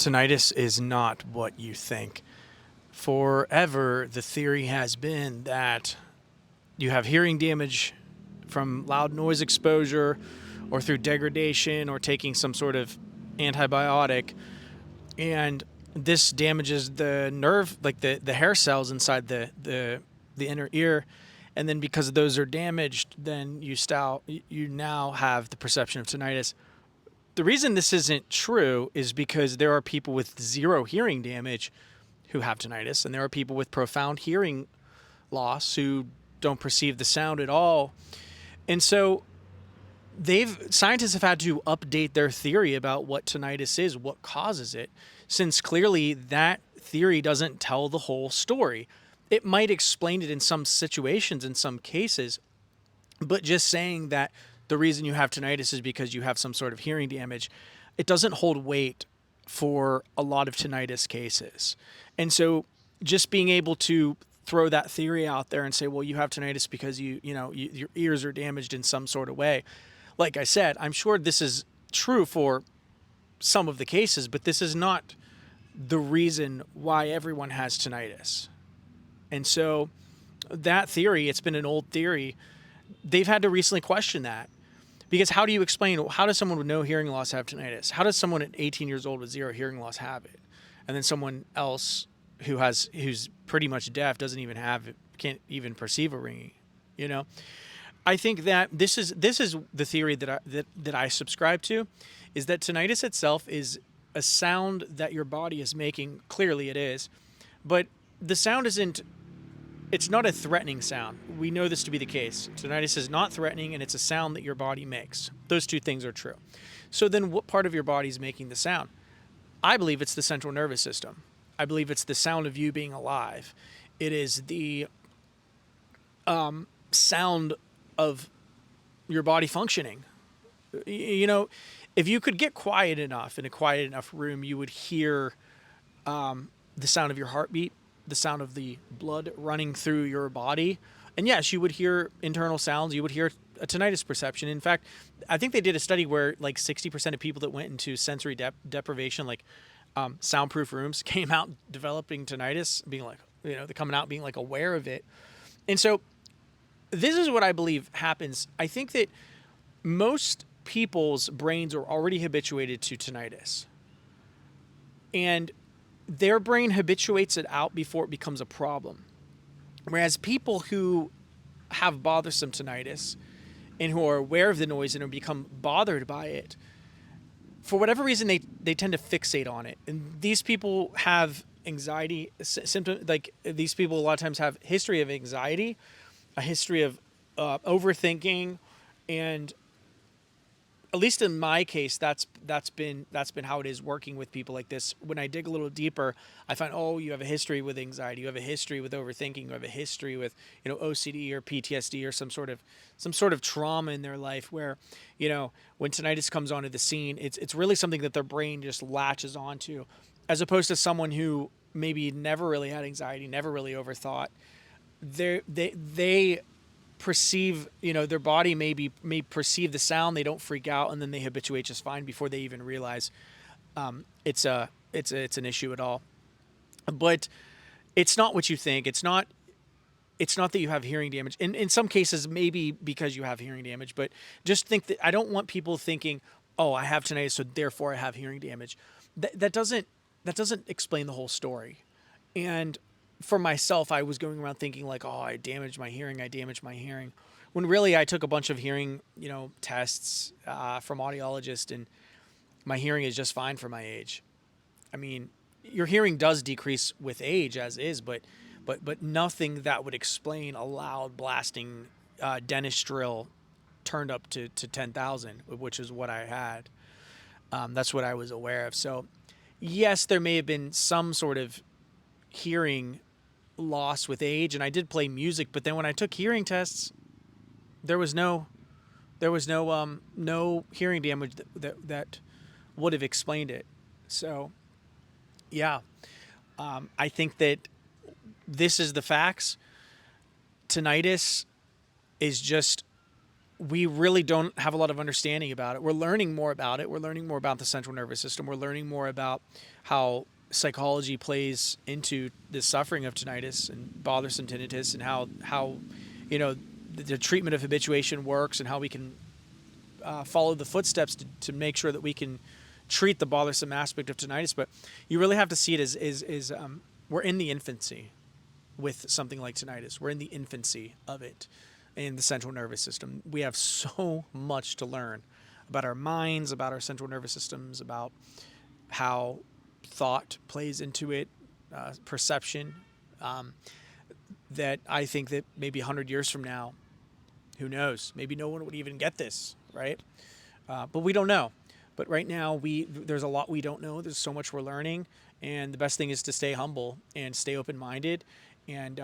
Tinnitus is not what you think. Forever, the theory has been that you have hearing damage from loud noise exposure or through degradation or taking some sort of antibiotic. And this damages the nerve, like the hair cells inside the inner ear. And then because those are damaged, then you now have the perception of tinnitus. The reason this isn't true is because there are people with zero hearing damage who have tinnitus, and there are people with profound hearing loss who don't perceive the sound at all. And so scientists have had to update their theory about what tinnitus is, what causes it, since clearly that theory doesn't tell the whole story. It might explain it in some situations, in some cases, but just saying that the reason you have tinnitus is because you have some sort of hearing damage, it doesn't hold weight for a lot of tinnitus cases. And so just being able to throw that theory out there and say, well, you have tinnitus because your ears are damaged in some sort of way. Like I said, I'm sure this is true for some of the cases, but this is not the reason why everyone has tinnitus. And so that theory, it's been an old theory. They've had to recently question that. Because how do you explain, how does someone with no hearing loss have tinnitus? How does someone at 18 years old with zero hearing loss have it? And then someone else who's pretty much deaf doesn't even have it, can't even perceive a ringing, I think that this is the theory that I subscribe to, is that tinnitus itself is a sound that your body is making. Clearly it is, but the sound it's not a threatening sound. We know this to be the case. Tinnitus is not threatening, and it's a sound that your body makes. Those two things are true. So then what part of your body is making the sound? I believe it's the central nervous system. I believe it's the sound of you being alive. It is the sound of your body functioning. If you could get quiet enough in a quiet enough room, you would hear the sound of your heartbeat, the sound of the blood running through your body. And yes, you would hear internal sounds. You would hear a tinnitus perception. In fact, I think they did a study where like 60% of people that went into sensory deprivation, like soundproof rooms, came out developing tinnitus, being like, they're coming out being like aware of it. And so this is what I believe happens. I think that most people's brains are already habituated to tinnitus. And their brain habituates it out before it becomes a problem. Whereas people who have bothersome tinnitus and who are aware of the noise and have become bothered by it, for whatever reason, they tend to fixate on it. And these people have anxiety symptoms. Like these people a lot of times have history of anxiety, a history of overthinking, and at least in my case, that's been how it is working with people like this. When I dig a little deeper, I find, you have a history with anxiety, you have a history with overthinking, you have a history with OCD or PTSD or some sort of trauma in their life where when tinnitus comes onto the scene, it's really something that their brain just latches onto, as opposed to someone who maybe never really had anxiety, never really overthought. They perceive, their body may perceive the sound, they don't freak out, and then they habituate just fine before they even realize it's an issue at all. But it's not what you think. It's not that you have hearing damage. In some cases, maybe because you have hearing damage, but just think that I don't want people thinking, I have tinnitus, so therefore I have hearing damage. That doesn't explain the whole story. And for myself, I was going around thinking like, I damaged my hearing. When really I took a bunch of hearing, tests from audiologists, and my hearing is just fine for my age. I mean, your hearing does decrease with age as is, but nothing that would explain a loud blasting dentist drill turned up to 10,000, which is what I had. That's what I was aware of. So yes, there may have been some sort of hearing loss with age, and I did play music, but then when I took hearing tests, there was no hearing damage that would have explained it. So yeah, I think that this is the facts. Tinnitus is just, we really don't have a lot of understanding about it. We're learning more about it. We're learning more about the central nervous system. We're learning more about how psychology plays into the suffering of tinnitus and bothersome tinnitus, and how the treatment of habituation works, and how we can follow the footsteps to make sure that we can treat the bothersome aspect of tinnitus. But you really have to see it as we're in the infancy with something like tinnitus. We're in the infancy of it in the central nervous system. We have so much to learn about our minds, about our central nervous systems, about how thought plays into it, perception, that I think that maybe 100 years from now, who knows, maybe no one would even get this, right? But we don't know. But right now, there's a lot we don't know. There's so much we're learning, and the best thing is to stay humble and stay open-minded, and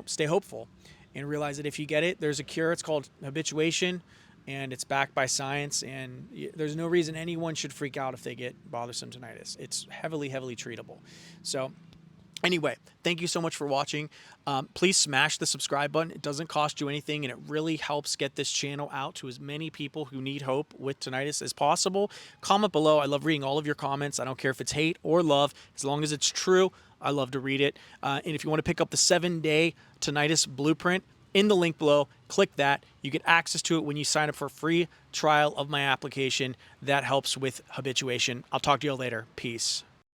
stay hopeful, and realize that if you get it, there's a cure. It's called habituation, and it's backed by science. And there's no reason anyone should freak out if they get bothersome tinnitus. It's heavily, heavily treatable. So anyway, thank you so much for watching. Please smash the subscribe button. It doesn't cost you anything, and it really helps get this channel out to as many people who need hope with tinnitus as possible. Comment below. I love reading all of your comments. I don't care if it's hate or love. As long as it's true, I love to read it. And if you want to pick up the 7-day tinnitus blueprint, in the link below, click that. You get access to it when you sign up for a free trial of my application. That helps with habituation. I'll talk to you all later. Peace.